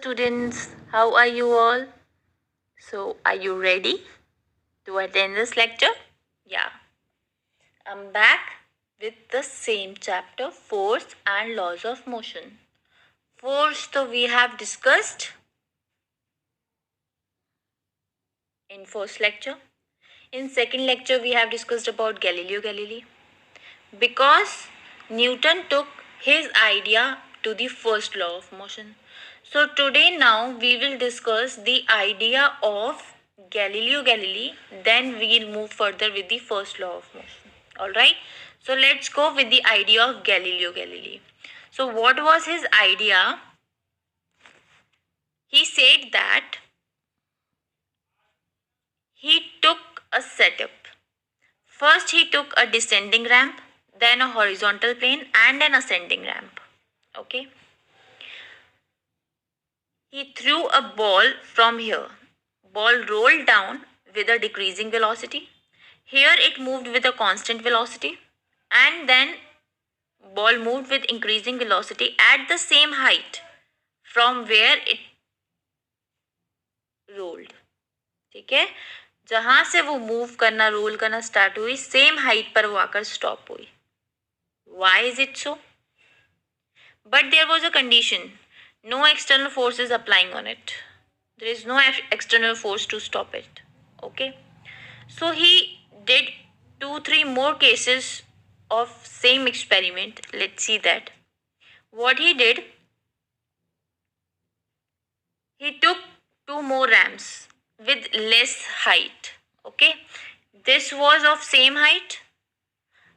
students, how are you all? So, are you ready to attend this lecture? Yeah, I'm back with the same chapter, Force and Laws of Motion. Force, so we have discussed in first lecture. In second lecture, we have discussed about Galileo Galilei. Because Newton took his idea to the first law of motion. So today now we will discuss the idea of Galileo Galilei, then we'll move further with the first law of motion. Alright, so let's go with the idea of Galileo Galilei. So what was his idea? He said that he took a setup. First he took a descending ramp, then a horizontal plane and an ascending ramp. Okay. He threw a ball from here. Ball rolled down with a decreasing velocity. Here it moved with a constant velocity, and then ball moved with increasing velocity at the same height from where it rolled. ठीक है, जहां से वो move करना role करना start हुई same height पर वो आकर स्टॉप हुई. Why is it so? But there was a condition. No external force is applying on it. There is no external force to stop it. Okay. So he did 2-3 more cases of same experiment. Let's see that. What he did, he took 2 more ramps with less height. Okay. This was of same height,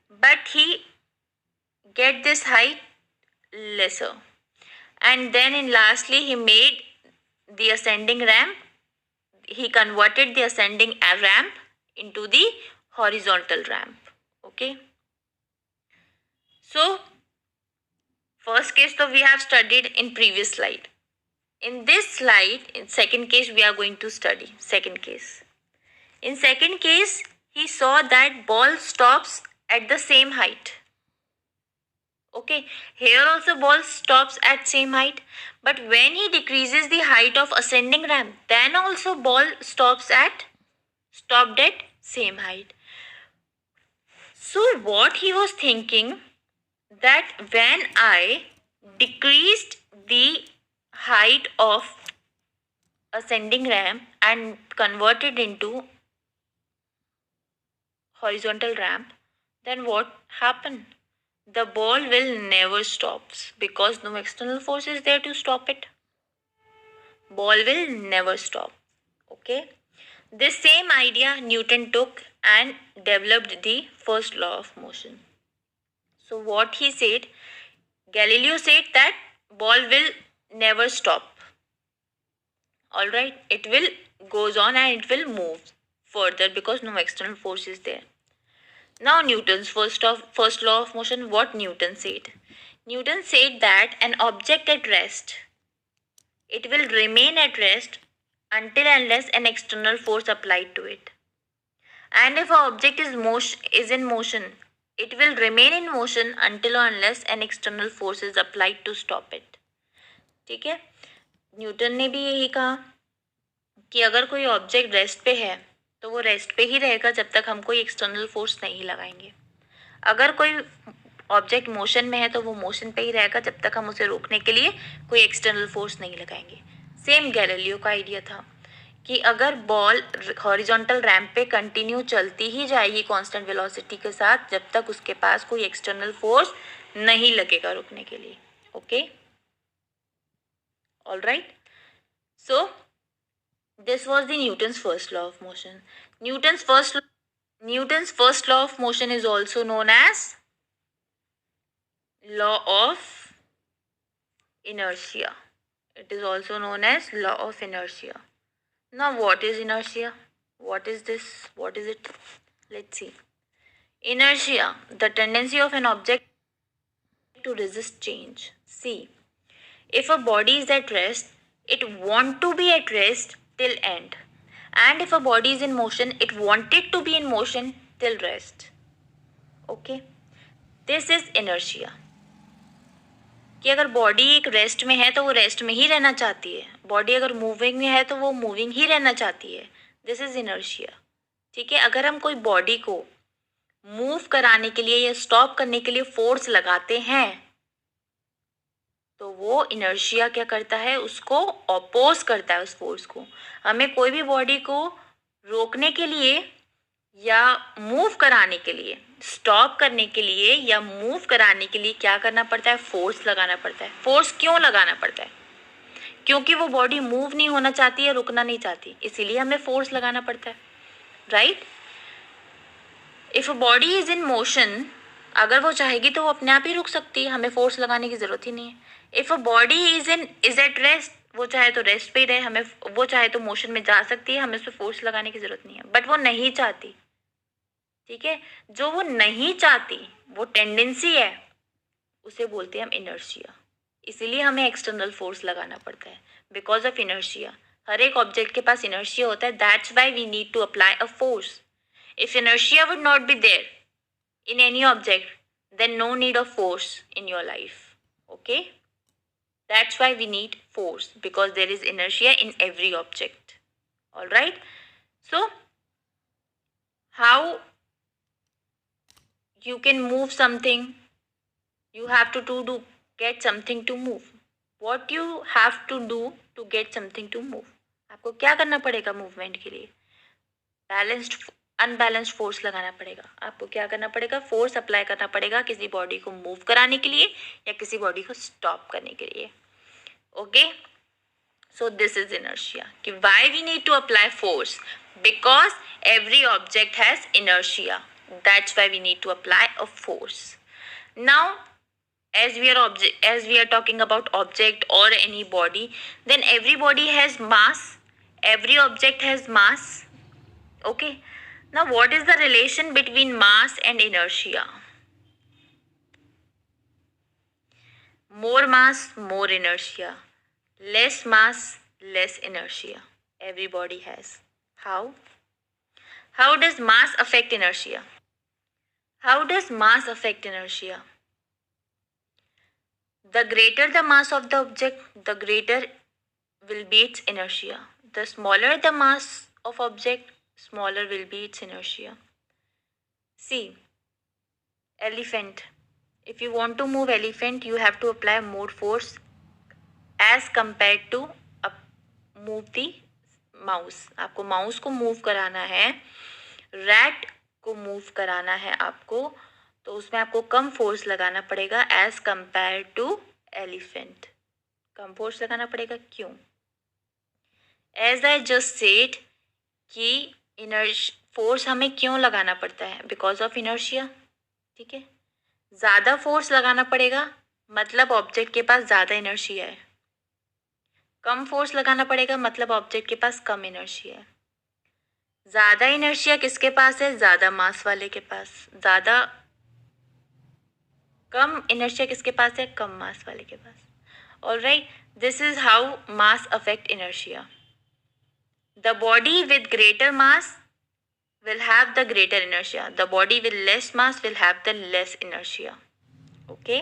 but he get this height lesser. And then in lastly he made the ascending ramp. He converted the ascending ramp into the horizontal ramp. Okay. So first case so we have studied in previous slide. In this slide, in second case, we are going to study second case. In second case, he saw that ball stops at the same height. Okay, here also ball stops at same height, but when he decreases the height of ascending ramp, then also ball stopped at same height. So what he was thinking, that when I decreased the height of ascending ramp and converted into horizontal ramp, then what happened? The ball will never stops because no external force is there to stop it. Ball will never stop. Okay. This same idea Newton took and developed the first law of motion. So what he said, Galileo said that ball will never stop. Alright, it will goes on and it will move further because no external force is there. Now Newton's first law of motion, what Newton said? Newton said that an object at rest, it will remain at rest until unless an external force applied to it. And if an object is in motion, it will remain in motion until or unless an external force is applied to stop it. ठीक है, Newton ने भी यही कहा कि अगर कोई object rest पे है तो वो रेस्ट पे ही रहेगा जब तक हम कोई एक्सटर्नल फोर्स नहीं लगाएंगे. अगर कोई ऑब्जेक्ट मोशन में है तो वो मोशन पे ही रहेगा जब तक हम उसे रोकने के लिए कोई एक्सटर्नल फोर्स नहीं लगाएंगे. सेम गैलीलियो का आइडिया था कि अगर बॉल हॉरिजॉन्टल रैंप पे कंटिन्यू चलती ही जाएगी कांस्टेंट वेलोसिटी के साथ जब तक उसके पास कोई एक्सटर्नल फोर्स नहीं लगेगा रोकने के लिए. Okay, alright. So this was the Newton's first law of motion. Newton's first law of motion is also known as law of inertia. It is also known as law of inertia. Now what is inertia? What is this? What is it? Let's see. Inertia, the tendency of an object to resist change. See, if a body is at rest, it want to be at rest till end, and if a body is in motion, it wanted to be in motion till rest. Okay, this is inertia. कि अगर body एक rest में है तो वो rest में ही रहना चाहती है, बॉडी अगर मूविंग में है तो वो मूविंग ही रहना चाहती है। This is inertia. ठीक है, अगर हम कोई बॉडी को मूव कराने के लिए या स्टॉप करने के लिए फोर्स लगाते हैं तो वो इनर्शिया क्या करता है, उसको ऑपोज करता है उस फोर्स को। हमें कोई भी बॉडी को रोकने के लिए या मूव कराने के लिए, स्टॉप करने के लिए या मूव कराने के लिए क्या करना पड़ता है, फोर्स लगाना पड़ता है। फोर्स क्यों लगाना पड़ता है? क्योंकि वो बॉडी मूव नहीं होना चाहती है, रुकना नहीं चाहती, इसीलिए हमें फोर्स लगाना पड़ता है, right. If a body is in motion, अगर वो चाहेगी तो वो अपने आप ही रुक सकती है, हमें फोर्स लगाने की जरूरत ही नहीं है। If a body is at rest, वो चाहे तो रेस्ट पे ही रहे, हमें वो चाहे तो मोशन में जा सकती है, हमें उस पर फोर्स लगाने की जरूरत नहीं है, बट वो नहीं चाहती। ठीक है, जो वो नहीं चाहती, वो टेंडेंसी है, उसे बोलते हैं हम इनर्शिया। इसीलिए हमें एक्सटर्नल फोर्स लगाना पड़ता है, बिकॉज ऑफ इनर्शिया। हर एक ऑब्जेक्ट के पास इनर्शिया होता है, that's why we need to apply a force. If inertia would not be there in any object, then no need of force in your life. Okay? That's why we need force, because there is inertia in every object. Alright? So, how you can move something, you have to get something to move. What you have to do to get something to move? आपको क्या करना पड़ेगा movement के लिए? Balanced unbalanced force लगाना पड़ेगा। आपको क्या करना पड़ेगा? फोर्स अप्लाई करना पड़ेगा किसी बॉडी को मूव कराने के लिए या किसी बॉडी को स्टॉप करने के लिए। Okay, so this is inertia. कि why we need to apply force? Because every object has inertia, that's why we need to apply a force. Now as we are talking about object or any body, then every body has mass, every object has mass. Okay, now what is the relation between mass and inertia? More mass, more inertia. Less mass, less inertia. Everybody has. How? How does mass affect inertia? How does mass affect inertia? The greater the mass of the object, the greater will be its inertia. The smaller the mass of object, smaller will be its inertia. See, elephant. If you want to move elephant, you have to apply more force as compared to move the mouse. आपको mouse को move कराना है, rat को move कराना है आपको, तो उसमें आपको कम फोर्स लगाना पड़ेगा एज कंपेयर टू एलिफेंट। कम फोर्स लगाना पड़ेगा, क्यों? एज आई जस्ट सेड कि फोर्स हमें क्यों लगाना पड़ता है? Because of inertia. ठीक है, ज़्यादा फोर्स लगाना पड़ेगा मतलब ऑब्जेक्ट के पास ज़्यादा इनर्शिया है। कम फोर्स लगाना पड़ेगा मतलब ऑब्जेक्ट के पास कम इनर्शिया है। ज़्यादा इनर्शिया किसके पास है? ज़्यादा मास वाले के पास। ज़्यादा कम इनर्शिया किसके पास है? कम मास वाले के पास। Alright, this is how mass affect inertia. The body with greater mass will have the greater inertia. The body with less mass will have the less inertia. Okay.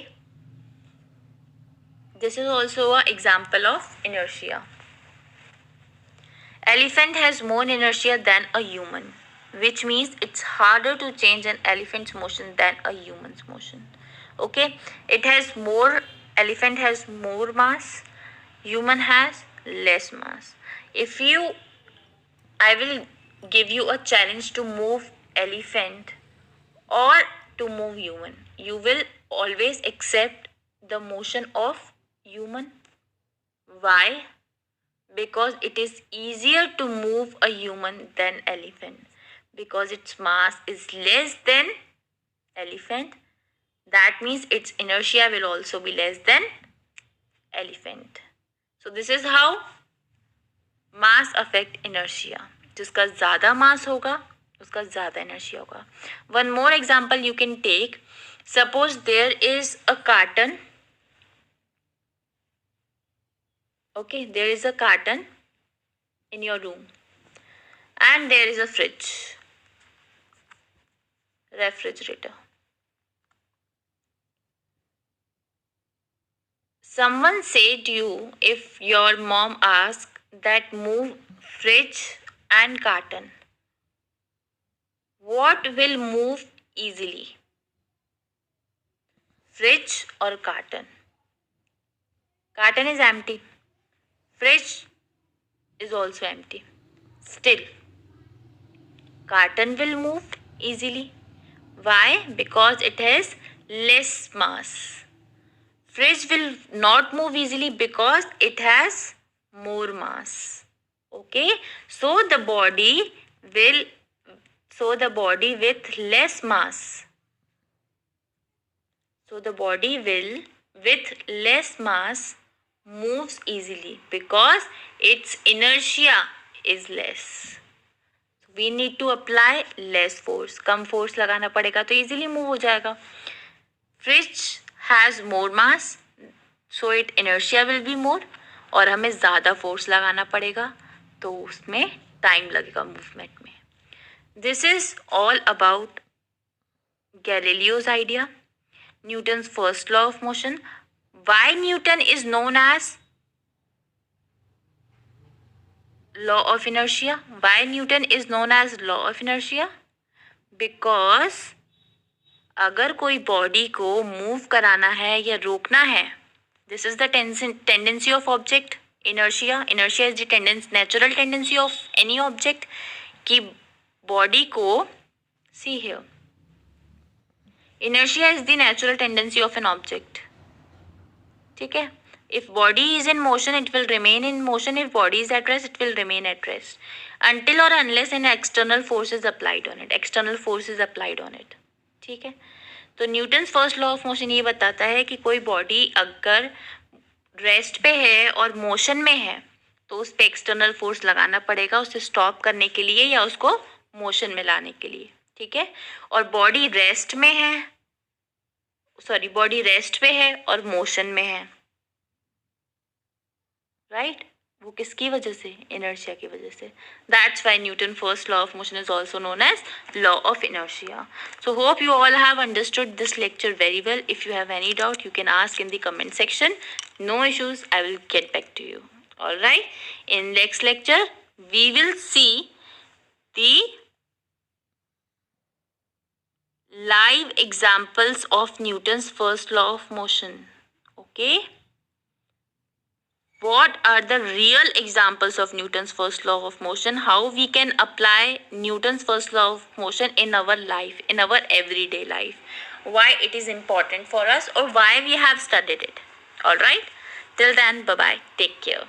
This is also an example of inertia. Elephant has more inertia than a human, which means it's harder to change an elephant's motion than a human's motion. Okay. Elephant has more mass, human has less mass. I will give you a challenge to move elephant or to move human. You will always accept the motion of human. Why? Because it is easier to move a human than elephant. Because its mass is less than elephant. That means its inertia will also be less than elephant. So this is how mass affect inertia. जिसका ज़्यादा मास होगा उसका ज़्यादा inertia होगा। One more example you can take. Suppose there is a carton, okay, there is a carton in your room and there is a fridge, refrigerator. Someone said you if your mom asked that move fridge and carton, what will move easily? Fridge or carton? Carton is empty. Fridge is also empty. Still, carton will move easily. Why? Because it has less mass. Fridge will not move easily because it has more mass. Okay, so the body will, with less mass. So the body will with less mass moves easily because its inertia is less. We need to apply less force. Come force लगाना पड़ेगा तो easily move हो जाएगा. Fridge has more mass, so its inertia will be more. और हमें ज़्यादा force लगाना पड़ेगा तो उसमें time लगेगा movement में. This is all about Galileo's idea, Newton's first law of motion. Why Newton is known as law of inertia? Why Newton is known as law of inertia? Because अगर कोई body को move कराना है या रोकना है, this is the tendency of object. Inertia is the natural tendency of any object कि body को, see here, inertia is the natural tendency of an object. ठीक है. If body is in motion, it will remain in motion. If body is at rest, it will remain at rest until or unless an external force is applied on it. ठीक है. तो Newton's first law of motion ये बताता है कि कोई body अगर rest पे है और मोशन में है तो उस पर एक्सटर्नल फोर्स लगाना पड़ेगा उसे स्टॉप करने के लिए या उसको मोशन में लाने के लिए. ठीक है. और बॉडी रेस्ट पे है और मोशन में है, राइट. वो किसकी वजह से? इनर्शिया की वजह से. That's why Newton first law of motion is also known as law of inertia. So hope you all have understood this lecture very well. If you have any doubt, you can ask in the comment section. No issues, I will get back to you. All right. In next lecture, we will see the live examples of Newton's first law of motion. Okay. What are the real examples of Newton's first law of motion? How we can apply Newton's first law of motion in our life, in our everyday life. Why it is important for us or why we have studied it. All right. Till then, bye-bye. Take care.